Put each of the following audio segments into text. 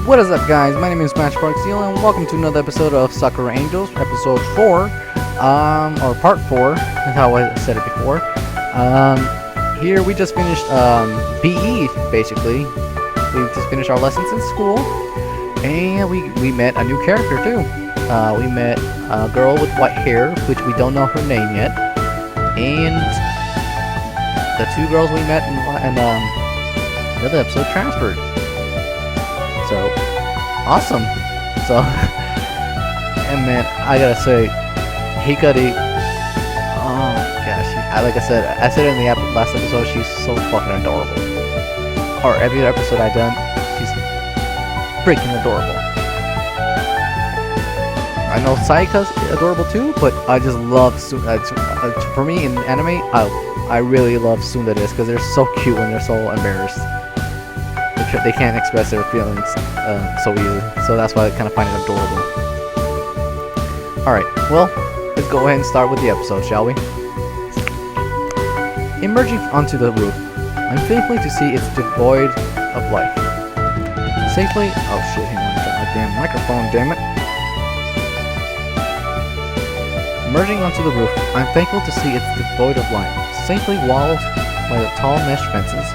What is up, guys? My name is Matchbox and welcome to another episode of Sakura Angels, episode 4, or part 4, is how I said it before. Here we just finished, BE, basically. We just finished our lessons in school, and we met a new character, too. We met a girl with white hair, which we don't know her name yet, and the two girls we met in the other episode transferred. So, awesome. So, and man, I gotta say, Hikari, oh gosh, like I said in the last episode, she's so fucking adorable. Or every episode I've done, she's freaking adorable. I know Sayaka's adorable too, but I just love, for me in anime, I really love tsundere because they're so cute when they're so embarrassed. They can't express their feelings so easily, so that's why I kind of find it adorable. Alright, well, let's go ahead and start with the episode, shall we? Emerging onto the roof, I'm thankful to see it's devoid of life. Safely, oh shit, hang on, I got my damn microphone, damn it. Emerging onto the roof, I'm thankful to see it's devoid of life. Safely walled by the tall mesh fences.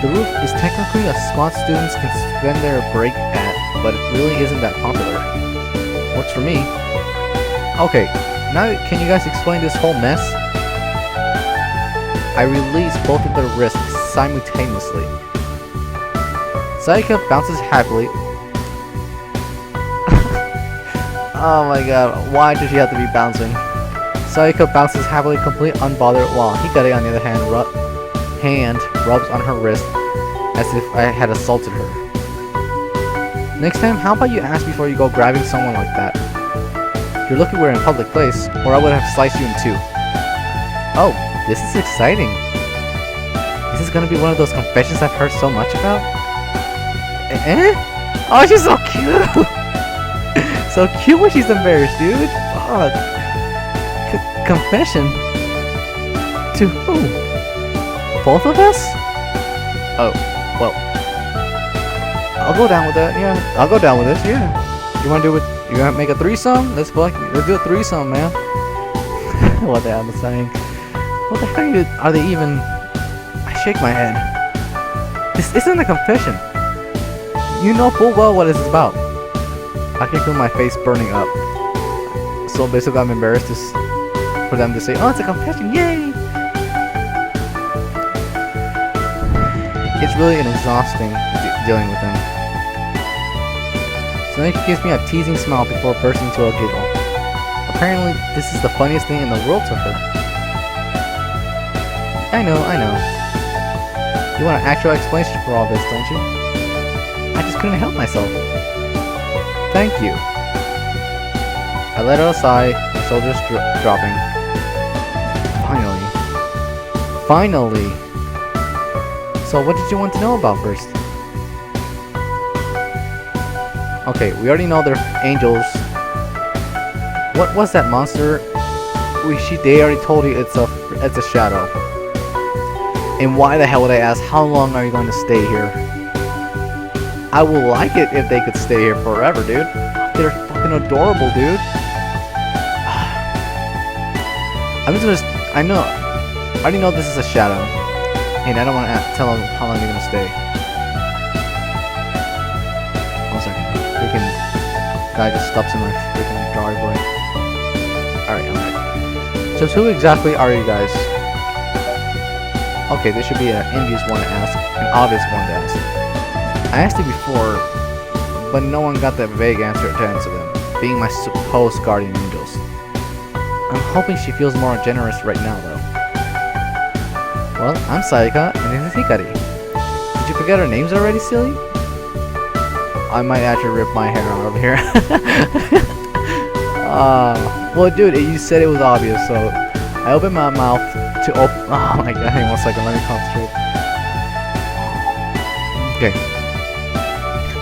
The roof is technically a spot students can spend their break at, but it really isn't that popular. Works for me. Okay, now can you guys explain this whole mess? I release both of their wrists simultaneously. Sayaka bounces happily. Oh my god, why does she have to be bouncing? Sayaka bounces happily, completely unbothered, while Hikari on the other hand rubs on her wrist as if I had assaulted her. Next time, how about you ask before you go grabbing someone like that? You're lucky we're in a public place, or I would have sliced you in two. Oh, this is exciting. Is this gonna be one of those confessions I've heard so much about? Oh, she's so cute! So cute when she's embarrassed, dude! Fuck. Confession? To who? Both of us? Oh, well. I'll go down with that, yeah. I'll go down with this, yeah. You wanna do it? You wanna make a threesome? Let's do a threesome, man. What the hell am I saying? What the heck are they even? I shake my head. This isn't a confession. You know full well what this is about. I can feel my face burning up. So basically I'm embarrassed for them to say, oh, it's a confession, yay! It's really exhausting dealing with them. Sonaki gives me a teasing smile before bursting into a giggle. Apparently, this is the funniest thing in the world to her. I know. You want an actual explanation for all this, don't you? I just couldn't help myself. Thank you. I let out a sigh, my shoulders dropping. Finally! So what did you want to know about first? Okay, we already know they're angels. What was that monster? They already told you it's a shadow. And why the hell would I ask, how long are you going to stay here? I would like it if they could stay here forever, dude. They're fucking adorable, dude. I already know this is a shadow. And I don't want to tell them how long they're gonna stay. 1 second. Freaking guy just stops in my freaking driveway. Alright, I'm right. So who exactly are you guys? Okay, this should be an envious one to ask. An obvious one to ask. I asked it before, but no one got that vague answer to answer them, being my supposed guardian angels. I'm hoping she feels more generous right now, though. Well, I'm Sayaka, and this is Hikari. Did you forget our names already, silly? I might actually rip my hair out over here. Well, dude, you said it was obvious, so I opened my mouth to open. Oh my god, hang on 1 second, let me concentrate. Okay.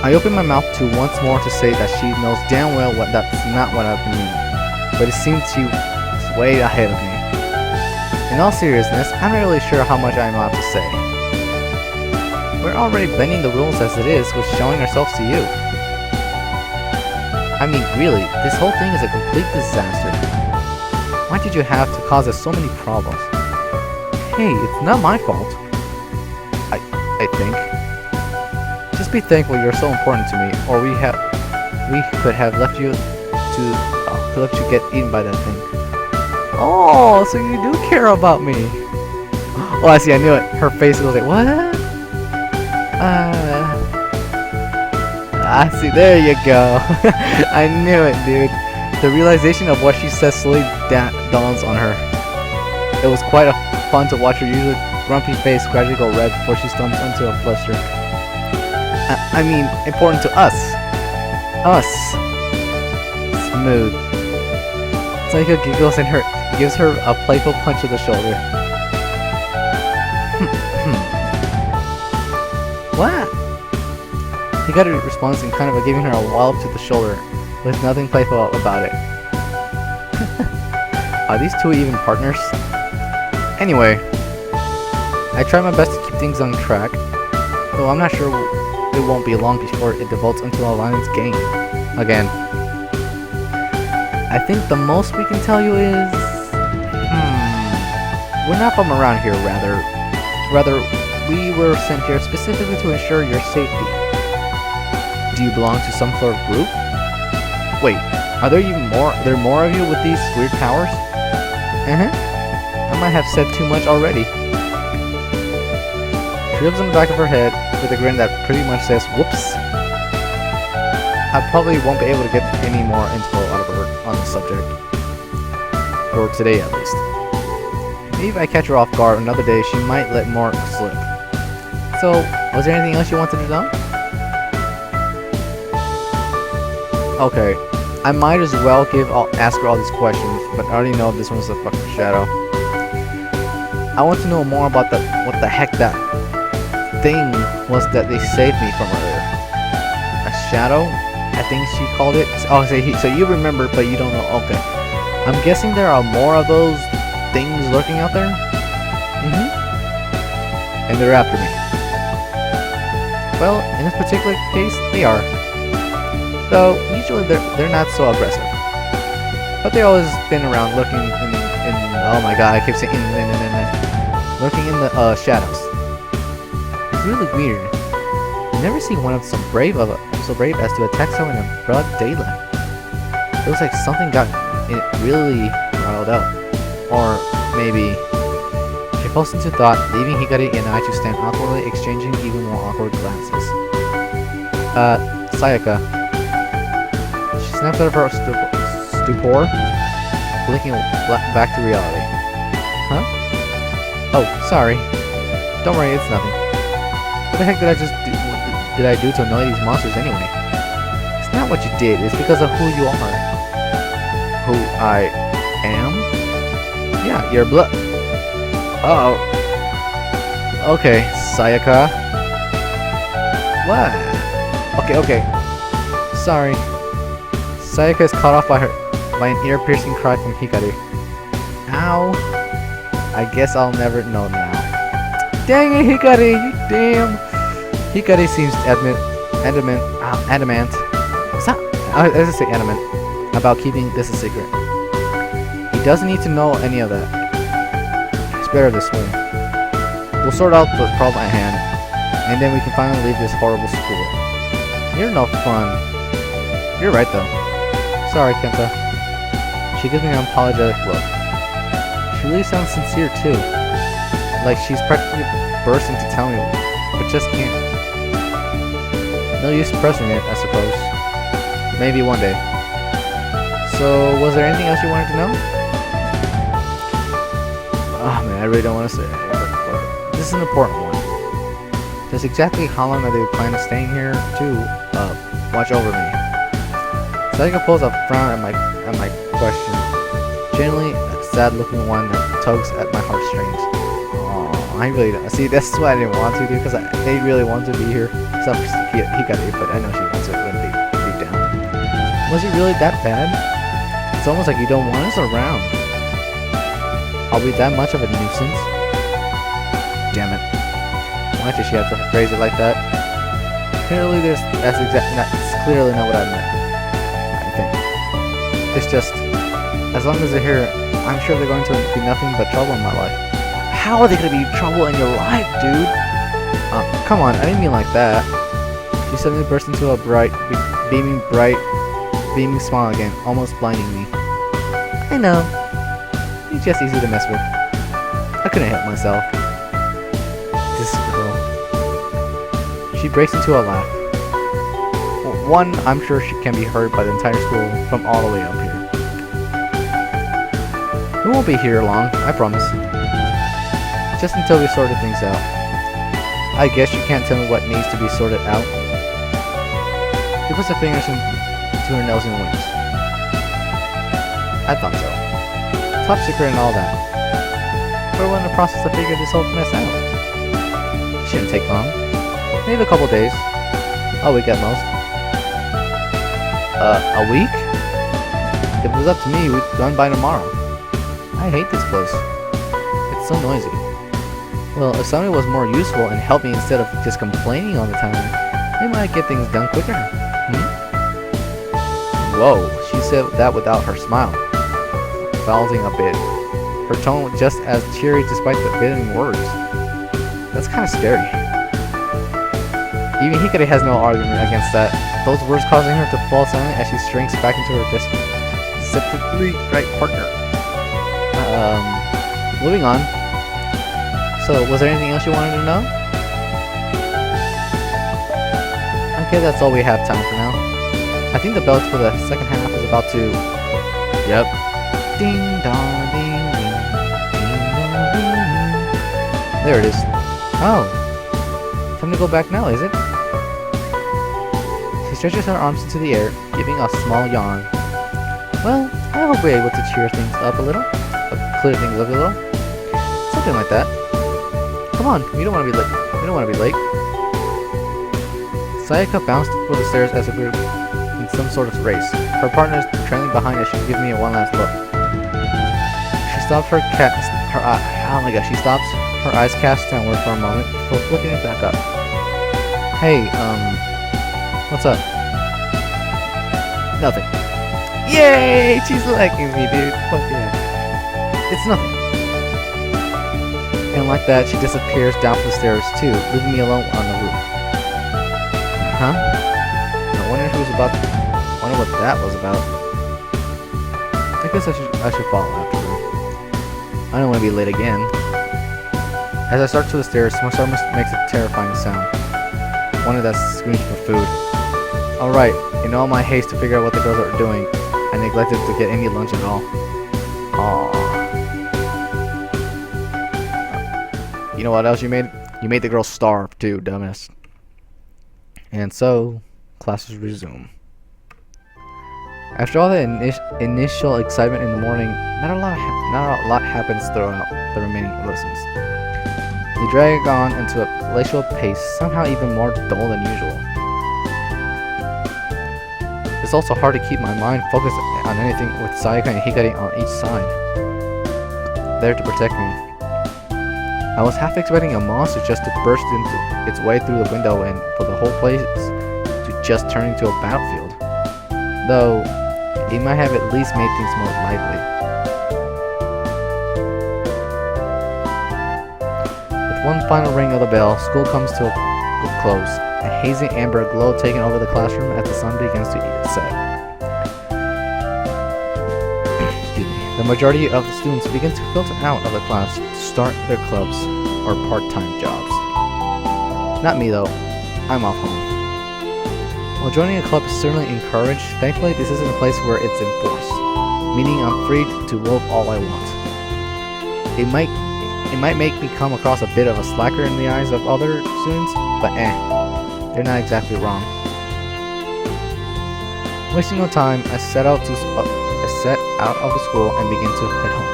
I opened my mouth to once more to say that she knows damn well that's not what I've been meaning, but it seems she was way ahead of me. In all seriousness, I'm not really sure how much I'm allowed to say. We're already bending the rules as it is with showing ourselves to you. I mean, really, this whole thing is a complete disaster. Why did you have to cause us so many problems? Hey, it's not my fault. I think. Just be thankful you're so important to me, or we could have left you get eaten by that thing. Oh, so you do care about me. Oh, I see, I knew it. Her face was like, what? I see, there you go. I knew it, dude. The realization of what she says slowly dawns on her. It was quite fun to watch her usually grumpy face gradually go red before she stumbles into a fluster. I mean, important to us. Us. Smooth. Sayaka giggles and gives her a playful punch to the shoulder. What? Hikari responds in kind of giving her a wallop to the shoulder, with nothing playful about it. Are these two even partners? Anyway, I try my best to keep things on track, though I'm not sure it won't be long before it devolves into a violence game again. I think the most we can tell you is... we're not from around here, rather we were sent here specifically to ensure your safety. Do you belong to some sort of group? Wait, are there more of you with these weird powers? I might have said too much already. She rubs on the back of her head with a grin that pretty much says, whoops. I probably won't be able to get any more info out of her on the subject. For today, at least. Maybe if I catch her off guard another day, she might let more slip. So, was there anything else you wanted to know? Okay, I might as well ask her all these questions, but I already know this one's a fucking shadow. I want to know more about what the heck that thing was that they saved me from earlier. A shadow? I think she called it. Oh, so you remember, but you don't know. Okay. I'm guessing there are more of those things lurking out there? And they're after me. Well, in this particular case, they are. Though, usually they're not so aggressive. But they always been around lurking in oh my god, I keep saying lurking in the shadows. It's really weird. I've never seen one of so brave as to attack someone in broad daylight. It looks like something got it really riled up. Or maybe she falls into thought, leaving Hikari and I to stand awkwardly exchanging even more awkward glances. Sayaka. She snaps out of her stupor, blinking back to reality. Huh? Oh, sorry. Don't worry, it's nothing. What the heck did I do to annoy these monsters anyway? It's not what you did, it's because of who you are. Who I am? Yeah, you're Uh-oh. Okay, Sayaka. What? Okay. Sorry. Sayaka is caught off by an ear-piercing cry from Hikari. Ow. I guess I'll never know now. Dang it, Hikari! You damn! Hikari seems adamant. What's that? I was gonna say adamant about keeping this a secret. He doesn't need to know any of that. It's better this way. We'll sort out the problem at hand, and then we can finally leave this horrible school. You're no fun. You're right though. Sorry, Kenta. She gives me an apologetic look. She really sounds sincere too. Like she's practically bursting to tell me, but just can't. No use pressing it, I suppose. Maybe one day. So, was there anything else you wanted to know? Oh man, I really don't want to say it. But this is an important one. Just exactly how long are they planning on staying here to watch over me? Sayaka pulls a frown at my question. Generally, a sad-looking one that tugs at my heartstrings. Oh, I really don't. See, that's what I didn't want to do because they really wanted to be here. Except for Hikari, but I know she wants it when deep down. Was it really that bad? It's almost like you don't want us around. Are we that much of a nuisance? Damn it. Why did she have to phrase it like that? Clearly, that's clearly not what I meant. I think it's just as long as they're here, I'm sure they're going to be nothing but trouble in my life. How are they going to be trouble in your life, dude? Come on, I didn't mean like that. She suddenly burst into a beaming smile again, almost blinding me. I know. He's just easy to mess with. I couldn't help myself. This girl. She breaks into a laugh. One, I'm sure she can be heard by the entire school from all the way up here. We won't be here long, I promise. Just until we sorted things out. I guess you can't tell me what needs to be sorted out. She puts her fingers into her nose and winks. I thought so. Top secret and all that. We're in the process to figure this whole mess out. Shouldn't take long. Maybe a couple days. A week at most. A week? If it was up to me, we'd be done by tomorrow. I hate this place. It's so noisy. Well, if somebody was more useful and helped me instead of just complaining all the time, they might get things done quicker. Whoa, she said that without her smile, bouncing a bit. Her tone was just as cheery despite the biting words. That's kind of scary. Even Hikari has no argument against that. Those words causing her to fall silent as she shrinks back into her deceptively right partner. Moving on. So, was there anything else you wanted to know? Okay, that's all we have time for now. I think the bell for the second half is about to... Yep. Ding dong, ding ding, ding dong, ding ding. There it is. Oh. Time to go back now, is it? She stretches her arms into the air, giving a small yawn. Well, I hope we're able to cheer things up a little. Clear things up a little. Something like that. Come on, we don't want to be late. We don't want to be late. Sayaka bounced for the stairs as if we were in some sort of race. Her partner is trailing behind as she gives me a one last look. She stops she stops, her eyes cast downward for a moment before flipping it back up. Hey, what's up? Nothing. Yay! She's liking me, dude. Fuck yeah. It's nothing. And like that, she disappears down the stairs too, leaving me alone on the roof. Huh? I wonder what that was about. I guess I should follow after her. I don't want to be late again. As I start to the stairs, my stomach makes a terrifying sound. One of that screams for food. Alright, in all my haste to figure out what the girls are doing, I neglected to get any lunch at all. Aww. You know what else you made? You made the girls starve too, dumbass. And so, classes resume. After all the initial excitement in the morning, not a lot happens throughout the remaining lessons. We drag on into a glacial pace, somehow even more dull than usual. It's also hard to keep my mind focused on anything with Sayaka and Hikari on each side, there to protect me. I was half expecting a monster just to burst its way through the window and for the whole place to just turn into a battlefield. Though, it might have at least made things more lively. With one final ring of the bell, school comes to a close, a hazy amber glow taking over the classroom as the sun begins to set. The majority of the students begin to filter out of the class to start their clubs or part-time jobs. Not me though, I'm off home. While joining a club is certainly encouraged, thankfully this isn't a place where it's enforced, meaning I'm free to wolf all I want. It might make me come across a bit of a slacker in the eyes of other students, but they're not exactly wrong. Wasting no time, I set out of the school and begin to head home.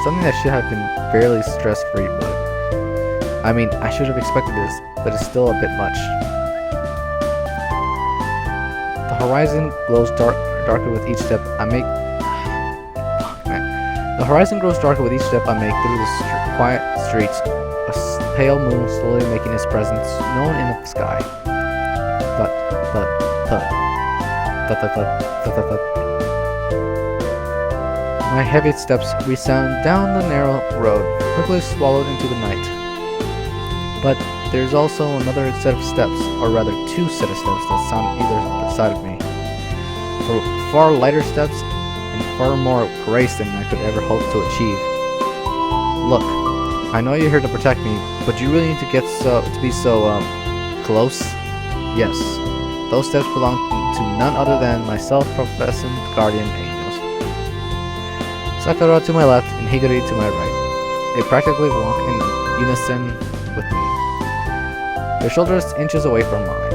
Something that should have been fairly stress-free, but I mean, I should have expected this, but it's still a bit much. The horizon glows darker with each step I make. The horizon grows darker with each step I make through the quiet streets pale moon slowly making its presence known in the sky. Thud, thud, thud. Thud, thud, thud, thud, thud, thud. My heavy steps resound down the narrow road, quickly swallowed into the night. But there's also another set of steps, or rather two set of steps that sound either side of me. For far lighter steps and far more grace than I could ever hope to achieve. Look, I know you're here to protect me, but do you really need to be so close? Yes, those steps belong to none other than my self-professed guardian angels. Sakura to my left and Higari to my right. They practically walk in unison with me. Their shoulders inches away from mine.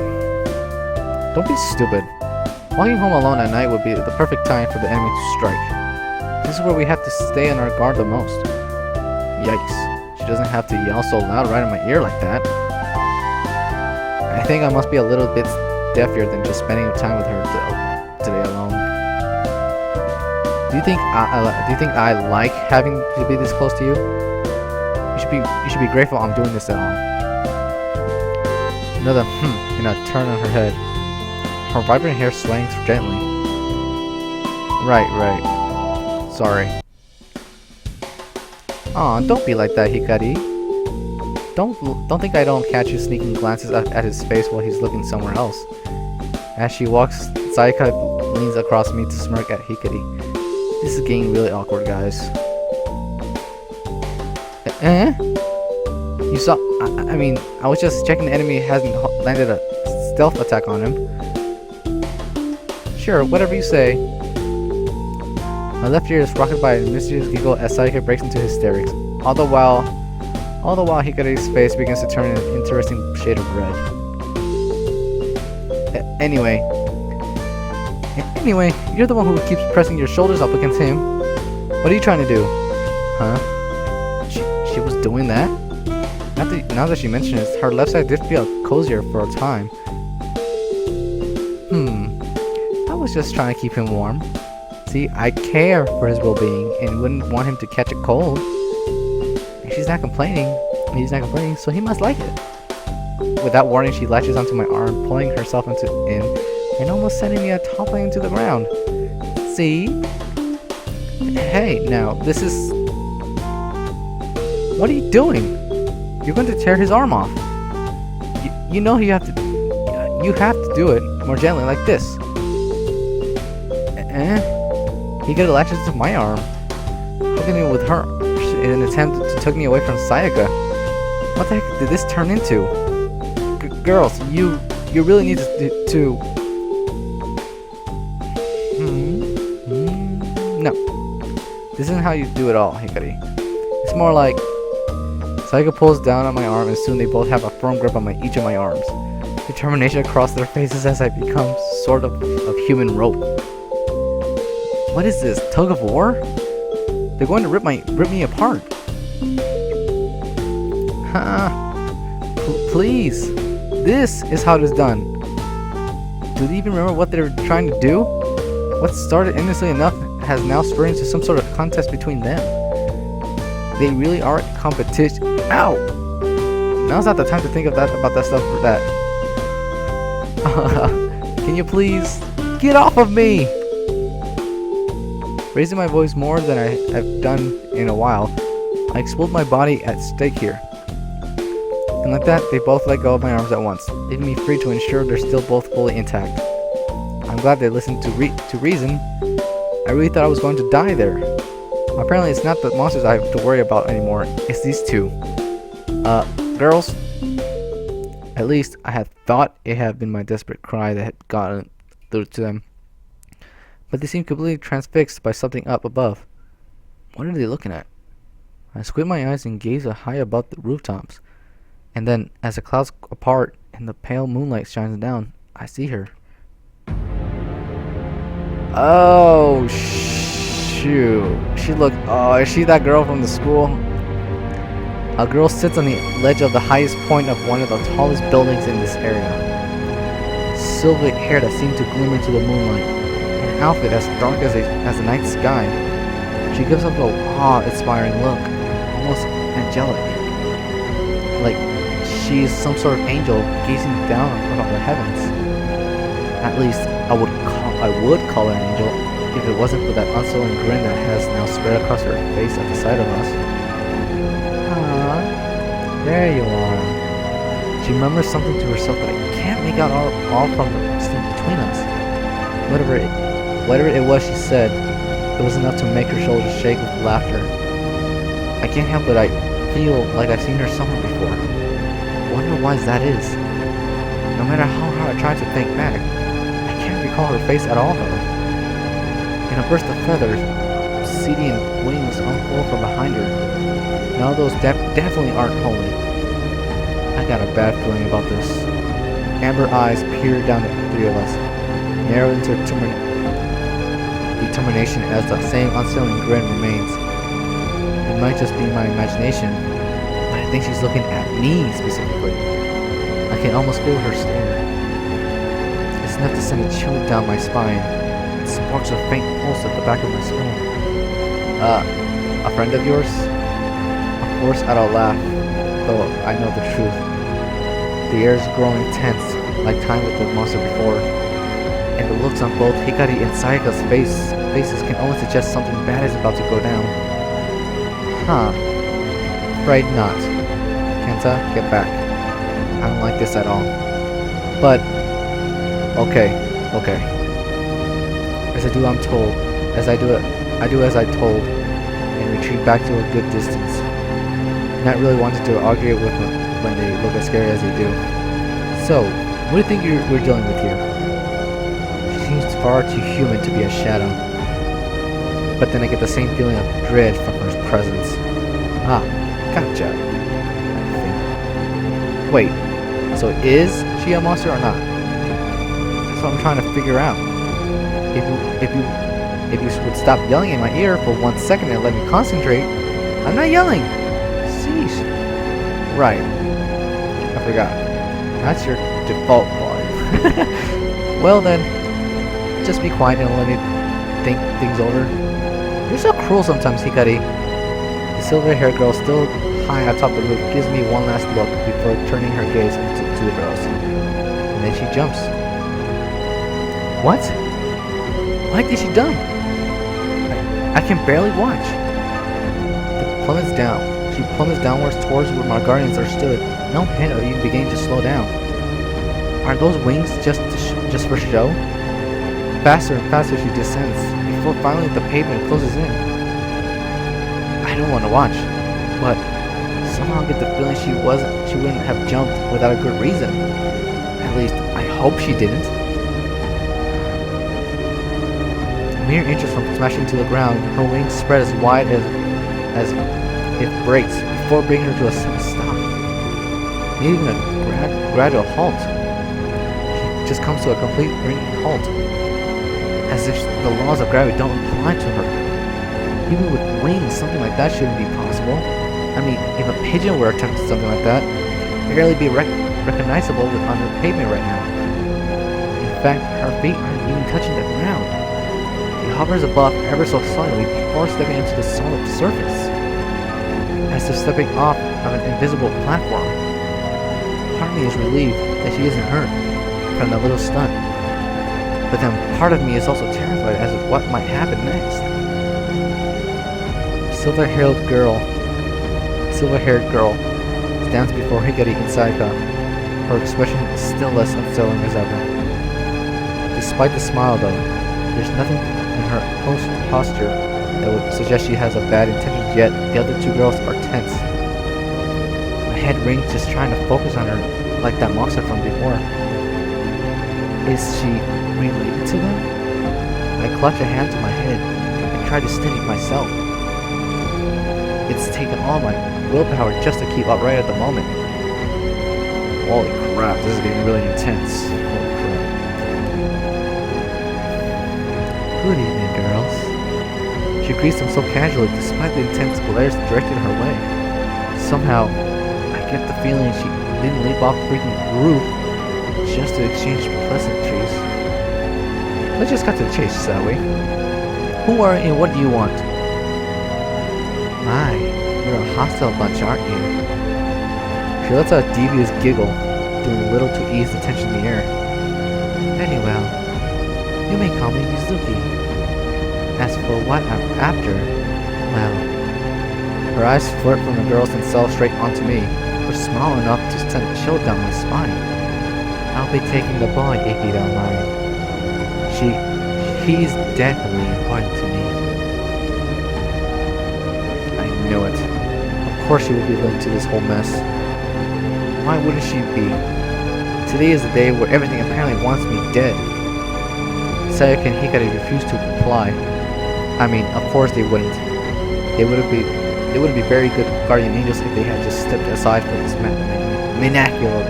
Don't be stupid. Walking home alone at night would be the perfect time for the enemy to strike. This is where we have to stay on our guard the most. Yikes. She doesn't have to yell so loud right in my ear like that. I think I must be a little bit deafier than just spending time with her today alone. Do you think I like having to be this close to you? You should be grateful I'm doing this at all. Another and a turn on her head. Her vibrant hair swaying gently. Right. Sorry. Aw, don't be like that, Hikari. Don't think I don't catch you sneaking glances at his face while he's looking somewhere else. As she walks, Sayaka leans across me to smirk at Hikari. This is getting really awkward, guys. You saw... I mean, I was just checking the enemy hasn't landed a stealth attack on him. Sure, whatever you say. My left ear is rocked by a mischievous giggle as Sayaka breaks into hysterics. All the while Hikari's face begins to turn an interesting shade of red. Anyway, you're the one who keeps pressing your shoulders up against him. What are you trying to do? Huh? She was doing that? Now that she mentions it, her left side did feel cozier for a time. I was just trying to keep him warm. See, I care for his well-being and wouldn't want him to catch a cold. He's not complaining, so he must like it. Without warning, she latches onto my arm, pulling herself in and almost sending me toppling to the ground. See? Hey, now, this is... What are you doing? You're going to tear his arm off. You know you have to do it more gently, like this. He got latches to my arm, hooking it with her in an attempt to take me away from Sayaka. What the heck did this turn into? Girls, you really need to No. This isn't how you do it all, Hikari. It's more like Sayaka pulls down on my arm and soon they both have a firm grip on each of my arms. Determination across their faces as I become sort of human rope. What is this, tug of war? They're going to rip me apart. Please. This is how it is done. Do they even remember what they're trying to do? What started innocently enough has now spurred into some sort of contest between them. They really are competition. Ow! Now's not the time to think about that stuff for that. Can you please get off of me? Raising my voice more than I have done in a while, I explode my body at stake here. And like that, they both let go of my arms at once, leaving me free to ensure they're still both fully intact. I'm glad they listened to reason. I really thought I was going to die there. Apparently it's not the monsters I have to worry about anymore, it's these two. Girls? At least I had thought it had been my desperate cry that had gotten through to them. But they seemed completely transfixed by something up above. What are they looking at? I squint my eyes and gaze high above the rooftops. And then, as the clouds apart and the pale moonlight shines down, I see her. Oh, shoot. Oh, is she that girl from the school? A girl sits on the ledge of the highest point of one of the tallest buildings in this area. Silver hair that seemed to glimmer to the moonlight. An outfit as dark as the night sky. She gives up a awe-inspiring look, almost angelic. like she's some sort of angel gazing down from the heavens. At least I would call her an angel if it wasn't for that unsettling grin that has now spread across her face at the sight of us. Ah, there you are. She murmurs something to herself that I can't make out all from the distance between us. Whatever it was she said, it was enough to make her shoulders shake with laughter. I can't help but I feel like I've seen her somewhere before. Wonder why that is. No matter how hard I try to think back, I can't recall her face at all though. In a burst of feathers, obsidian wings unfold from behind her. Now those definitely aren't holy. I got a bad feeling about this. Amber eyes peer down the three of us, narrowed into determination as the same unsettling grin remains. It might just be my imagination, but I think she's looking at me specifically. I can almost feel her stare. It's enough to send a chill down my spine. It sparks a faint pulse at the back of my skull. A friend of yours? Of course I don't laugh, though I know the truth. The air is growing tense, like time with the monster before, and the looks on both Hikari and Sayaka's faces can only suggest something bad is about to go down. Huh. Afraid not. Kenta, get back. I don't like this at all. But, okay. As I do as I told, and retreat back to a good distance. Not really wanting to argue with them when they look as scary as they do. So, what do you think we're dealing with here? She seems far too human to be a shadow. But then I get the same feeling of dread from her presence. Ah, gotcha. I think. Wait, so is she a monster or not? That's what I'm trying to figure out. If you would stop yelling in my ear for 1 second and let me concentrate. I'm not yelling. Cease. Right. I forgot. That's your default volume. Well then, just be quiet and let me think things over. You're so cruel sometimes, Hikari. The silver-haired girl still high atop the roof gives me one last look before turning her gaze to the girls. And then she jumps. What? Why did she jump? I can barely watch. She plummets downwards towards where my guardians are stood. No hint of even beginning to slow down. Are those wings just for show? Faster and faster she descends, before finally the pavement closes in. I don't want to watch, but somehow I get the feeling she wouldn't have jumped without a good reason. At least, I hope she didn't. Mere inches from smashing to the ground, her wings spread as wide as if brakes, before bringing her to a sudden stop. Even a gradual halt. She just comes to a complete ringing halt. As if the laws of gravity don't apply to her. Even with wings, something like that shouldn't be possible. I mean, if a pigeon were attempting something like that, it'd barely be recognizable on the pavement right now. In fact, her feet aren't even touching the ground. She hovers above ever so slightly before stepping into the solid surface, as if stepping off of an invisible platform. Part of me is relieved that she isn't hurt from that little stunt. But then part of me is also terrified as to what might happen next. Silver-haired girl stands before Hikari and Sayaka. Her expression is still less unsettling as ever. Despite the smile though, there's nothing in her posture that would suggest she has a bad intention, yet the other two girls are tense. My head rings just trying to focus on her like that monster from before. Is she related to them? I clutch a hand to my head and try to steady myself. It's taken all my willpower just to keep upright at the moment. Holy crap, this is getting really intense. Holy crap. Good evening, girls. She greets them so casually despite the intense glares directed her way. Somehow, I get the feeling she didn't leap off the freaking roof just to exchange pleasantries. Let's just cut to the chase, shall we? Who are you and what do you want? My, you're a hostile bunch, aren't you? She lets out a devious giggle, doing little to ease the tension in the air. Very well. You may call me Yuzuki. As for what I'm after, well... Her eyes flirt from the girls themselves straight onto me, but small enough to send a chill down my spine. I'll be taking the boy if you don't mind. He's definitely important to me. I knew it. Of course she would be linked to this whole mess. Why wouldn't she be? Today is the day where everything apparently wants me dead. Sayaka and Hikari refused to comply. I mean, of course they wouldn't. They would be very good guardian angels if they had just stepped aside for this manacular.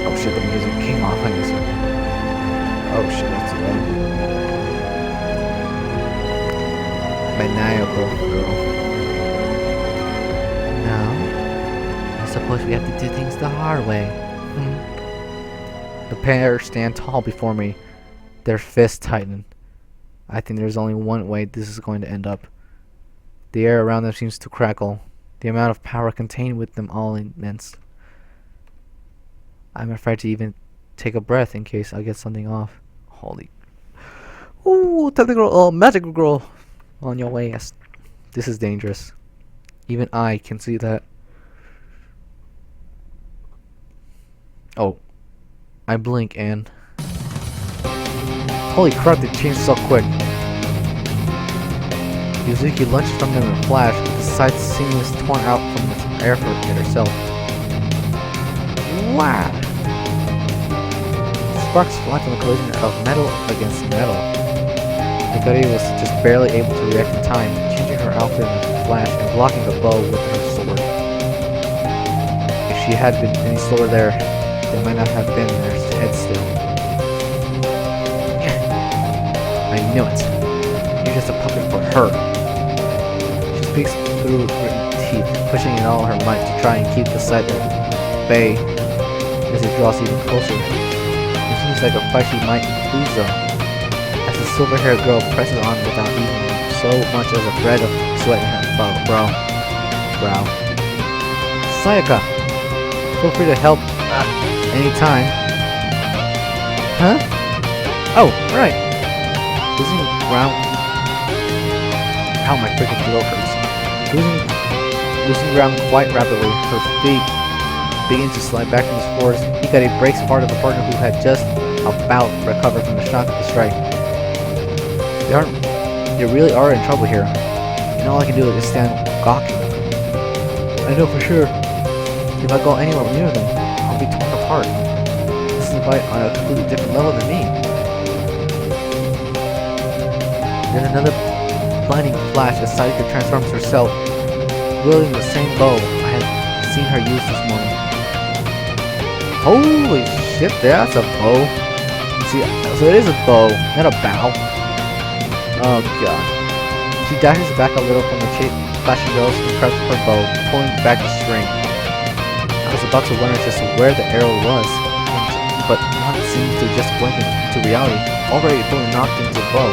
Oh shit, the music came off on this one. Oh shit, that's bad. Maniacal girl. Now, I suppose we have to do things the hard way. The pair stand tall before me, their fists tighten. I think there's only one way this is going to end up. The air around them seems to crackle, the amount of power contained with them all immense. I'm afraid to even take a breath in case I get something off. Holy... Ooh, technical, magical girl on your ass. This is dangerous. Even I can see that. Oh. I blink and... Holy crap, they changed so quick. Yuzuki lunges from them in a flash, with the side seamless torn out from the air for it herself. Wow! Sparks fly from the collision of metal against metal. Hikari was just barely able to react in time, changing her outfit in a flash and blocking the bow with her sword. If she had been any slower there, they might not have been in their head still. I knew it. You're just a puppet for her. She speaks through gritted teeth, pushing in all her might to try and keep the sight at bay as it draws even closer. It seems like a fight she might lose though, as the silver-haired girl presses on without even so much as a thread of sweat in her brow. Sayaka! Feel free to help anytime. Huh? Oh, right. Losing ground. Ow, my freaking throat hurts. Losing ground quite rapidly, her feet begin to slide back from his force. Hikari breaks part of a partner who had just about recovered from the shock of the strike. They really are in trouble here, and all I can do is stand gawking. I know for sure, if I go anywhere near them, I'll be torn apart. This is a fight on a completely different level than me. Then another blinding flash as Sakura transforms herself, wielding the same bow I had seen her use this morning. Holy shit, that's a bow. See, so it is a bow, not a bow. Oh god. She dashes back a little from the flashing girls and grabs her bow, pulling back the string. I was about to wonder just where the arrow was, but one seems to just blink into reality, already fully knocked into the bow.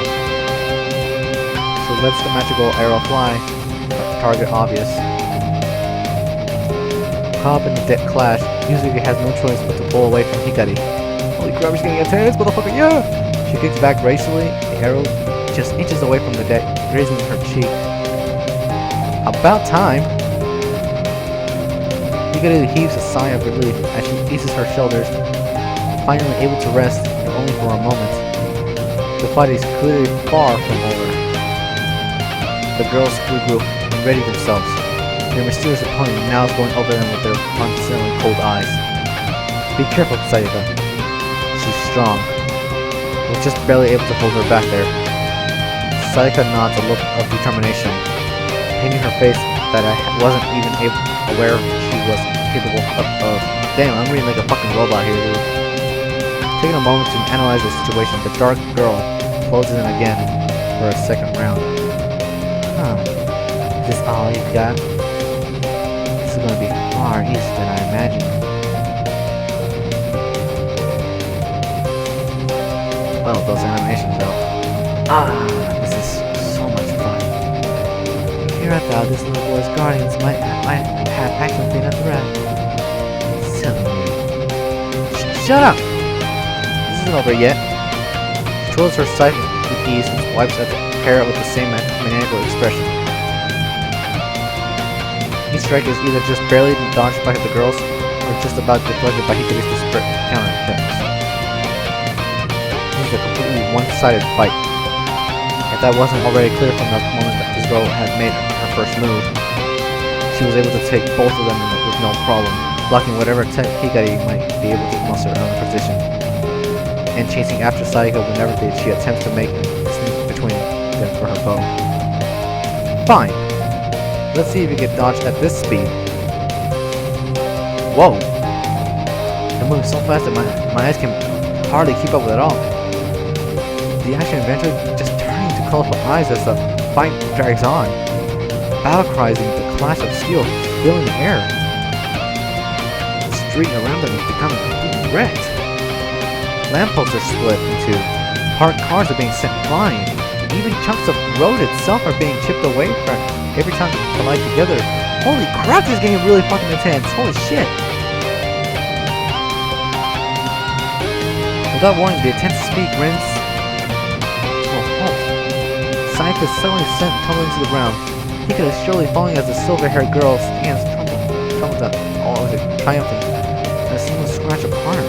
So lets the magical arrow fly, target obvious. Caught up in the dead clash, Yuzuki has no choice but to pull away from Hikari. Holy crap, she's getting intense, motherfucker, yeah! She kicks back gracefully, the arrow just inches away from the deck, grazing her cheek. About time! Hikari heaves a sigh of relief as she eases her shoulders, finally able to rest, if only for a moment. The fight is clearly far from over. The girls regroup and ready themselves. Their mysterious opponent now is going over them with their unsettling cold eyes. Be careful, Sayaka. She's strong. We're just barely able to hold her back there. Sayaka nods a look of determination, painting her face that I wasn't even aware she was capable of. Damn, I'm reading like a fucking robot here, dude. Taking a moment to analyze the situation, the dark girl closes in again for a second round. Huh. Is this all you've got? This is gonna be far easier than I imagined. Well, those animations though. This is so much fun. Here I thought this little boy's guardians might have actually been a threat. Silly me. Shut up! This isn't over yet. She twirls her scythe with ease and wipes at the parrot with the same maniacal expression. Each strike is either just barely dodged by the girls, or just about deflected by Hikari's disparate counterattacks. This is a completely one-sided fight. If that wasn't already clear from the moment that this girl had made her first move, she was able to take both of them with no problem, blocking whatever attack Hikari might be able to muster out of position, and chasing after Sayaka whenever she attempts to make a sneak between them for her bow. Fine. Let's see if you get dodged at this speed. Whoa! It moves so fast that my eyes can hardly keep up with it all. The action eventually just turning to colorful eyes as the fight drags on. Battle cries and the clash of steel filling the air. The street around them is becoming completely wrecked. Lampposts are split in two. Parked cars are being sent flying. Even chunks of road itself are being chipped away from every time they collide together. Holy crap, this game is really fucking intense. Holy shit. Without warning, the intense speed grins to a halt. Sayaka is suddenly sent tumbling to the ground. Hika is surely falling as the silver-haired girl stands trembles at all as it triumphant and a single scratch upon her.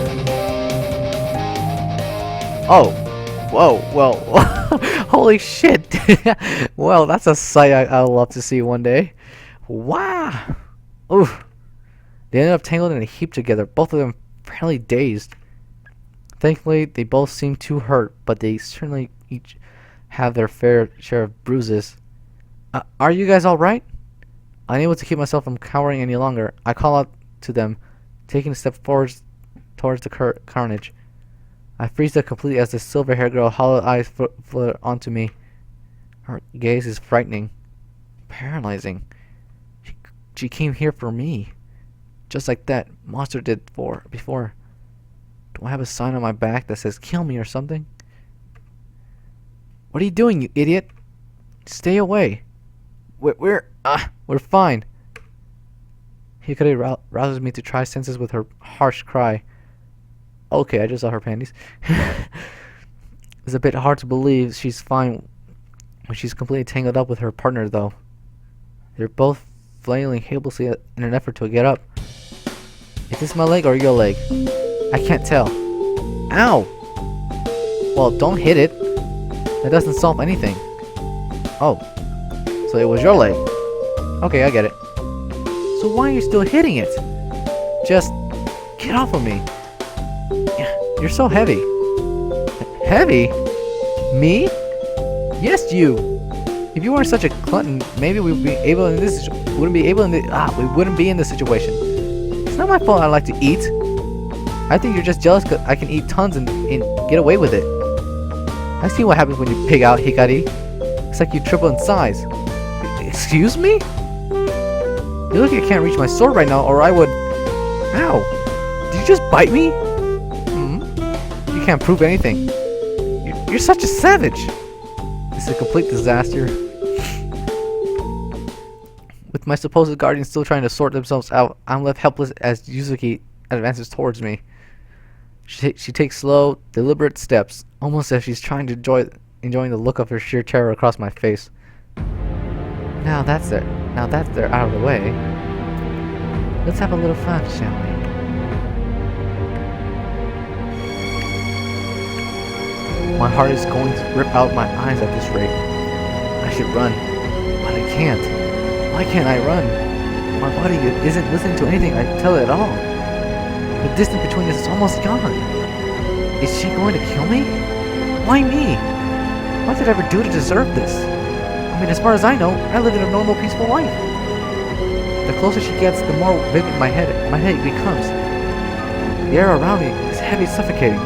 Oh. Whoa, whoa. Holy shit. Well, that's a sight I'd love to see one day. Wow. Oof. They ended up tangled in a heap together, both of them fairly dazed. Thankfully, they both seem too hurt, but they certainly each have their fair share of bruises. Are you guys alright? Unable to keep myself from cowering any longer, I call out to them, taking a step forward towards the carnage. I freeze up completely as the silver-haired girl hollow eyes flutter onto me. Her gaze is frightening, paralyzing. She came here for me, just like that monster did before. Do I have a sign on my back that says "kill me" or something? What are you doing, you idiot? Stay away. We're fine. Hikari rouses me to try senses with her harsh cry. Okay, I just saw her panties. It's a bit hard to believe she's fine when she's completely tangled up with her partner, though. They're both flailing helplessly in an effort to get up. Is this my leg or your leg? I can't tell. Ow! Well, don't hit it. That doesn't solve anything. Oh. So it was your leg. Okay, I get it. So why are you still hitting it? Just get off of me. You're so heavy. Heavy? Me? Yes, you. If you weren't such a glutton, maybe we wouldn't be able in this situation. It's not my fault I like to eat. I think you're just jealous because I can eat tons and get away with it. I see what happens when you pig out, Hikari. It's like you triple in size. Excuse me? You look like you can't reach my sword right now, or I would... Ow! Did you just bite me? You can't prove anything. You're such a savage. This is a complete disaster. With my supposed guardians still trying to sort themselves out, I'm left helpless as Yuzuki advances towards me. She takes slow, deliberate steps, almost as she's trying to enjoying the look of her sheer terror across my face. Now that they're out of the way, let's have a little fun, shall we? My heart is going to rip out my eyes at this rate. I should run, but I can't. Why can't I run? My body isn't listening to anything I tell it at all. The distance between us is almost gone. Is she going to kill me? Why me? What did I ever do to deserve this? I mean, as far as I know, I live in a normal, peaceful life. The closer she gets, the more vivid my head becomes. The air around me is heavy, suffocating.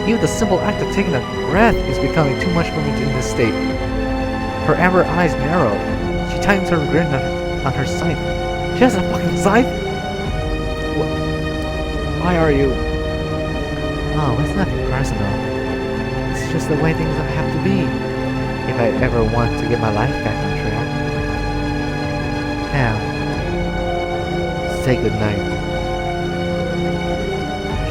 Even the simple act of taking a breath is becoming too much for me in this state. Her amber eyes narrow. She tightens her grin on her scythe. She has a fucking scythe? Why are you... Oh, it's nothing personal. It's just the way things have to be. If I ever want to get my life back on track. Now, say goodnight.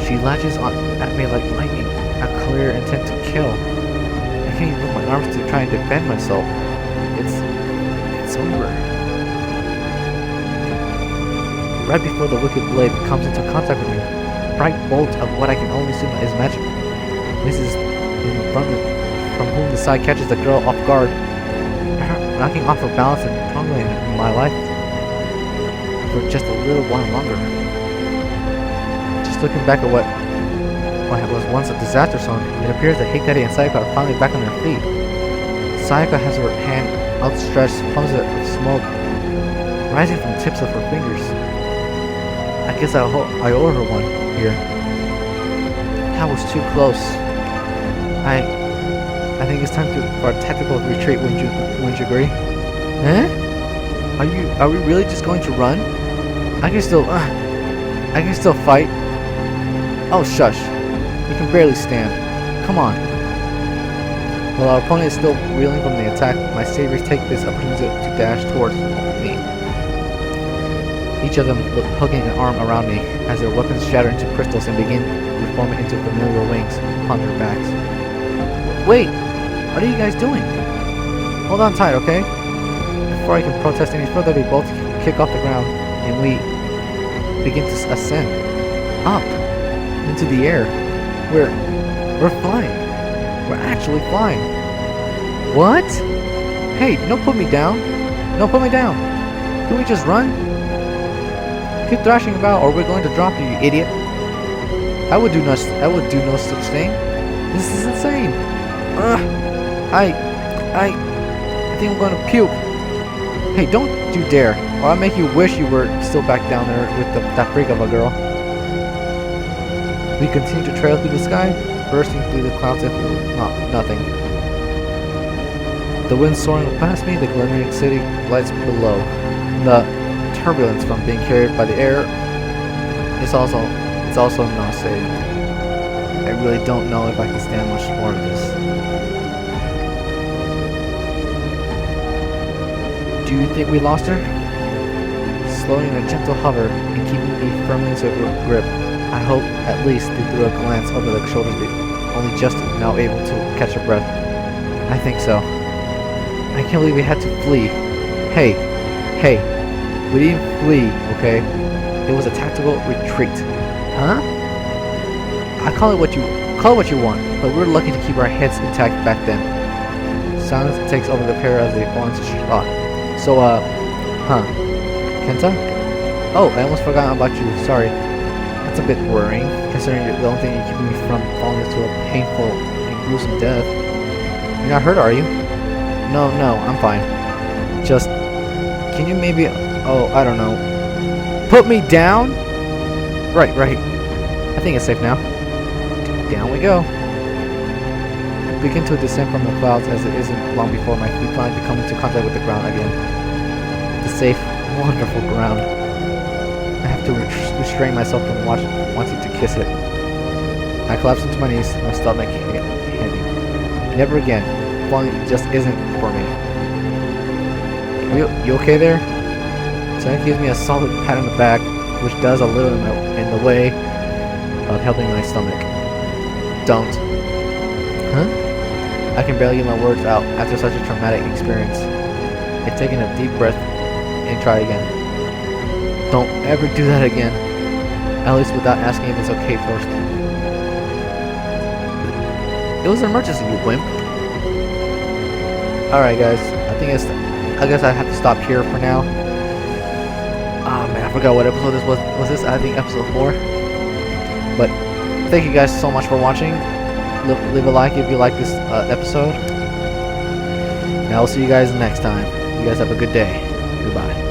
She latches on at me like lightning, a clear intent to kill. I can't even put my arms to try and defend myself. It's over. Right before the wicked blade comes into contact with me, a bright bolt of what I can only assume is magic misses in front of from whom the side catches the girl off guard, knocking off her balance and prolonging my life for just a little while longer. Just looking back at what was once a disaster zone, it appears that Hikari and Sayaka are finally back on their feet. Sayaka has her hand outstretched, plumes of smoke rising from the tips of her fingers. I guess I owe her one here. That was too close. I think it's time for a tactical retreat. Wouldn't you agree? Eh? Are we really just going to run? I can still fight. Oh shush! You can barely stand. Come on. While our opponent is still reeling from the attack, my saviors take this opportunity to dash towards me. Each of them hugging an arm around me as their weapons shatter into crystals and begin reforming into familiar wings upon their backs. Wait! What are you guys doing? Hold on tight, okay? Before I can protest any further, they both kick off the ground and we begin to ascend. Up! Into the air. We're flying. We're actually flying. What? Hey, don't put me down. Don't put me down. Can we just run? Keep thrashing about or we're going to drop you, you idiot. I would do no such thing. This is insane. I think I'm gonna puke. Hey, don't you dare, or I'll make you wish you were still back down there with that freak of a girl. We continue to trail through the sky, bursting through the clouds if nothing. The wind soaring past me, the glimmering city lights below. The turbulence from being carried by the air is also nauseating. I really don't know if I can stand much more of this. Do you think we lost her? Slowing in a gentle hover and keeping me firmly into her grip, I hope at least they threw a glance over the shoulders, only just now able to catch her breath. I think so. I can't believe we had to flee. Hey, we didn't flee, okay? It was a tactical retreat. Huh? Call it what you want, but we're lucky to keep our heads intact back then. Silence takes over the pair as they fall into shot. So, Kenta? Oh, I almost forgot about you, sorry. That's a bit worrying, considering you're the only thing you're keeping me from falling into a painful and gruesome death. You're not hurt, are you? No, I'm fine. Just, can you maybe, I don't know, put me down? Right. I think it's safe now. Down we go. Begin to descend from the clouds as it isn't long before my feet finally come into contact with the ground again. The safe, wonderful ground. I have to restrain myself from wanting to kiss it. I collapse into my knees, my stomach heavy. Never again. Falling just isn't for me. You okay there? Someone gives me a solid pat on the back, which does a little in the way of helping my stomach. Don't. Huh? I can barely get my words out after such a traumatic experience. It's taking a deep breath and try again. Don't ever do that again. At least without asking if it's okay first. It was an emergency, you wimp. Alright guys, I guess I have to stop here for now. Oh man, I forgot what episode this was. Was this, I think, episode 4? But thank you guys so much for watching. Leave a like if you like this episode. And I will see you guys next time. You guys have a good day. Goodbye.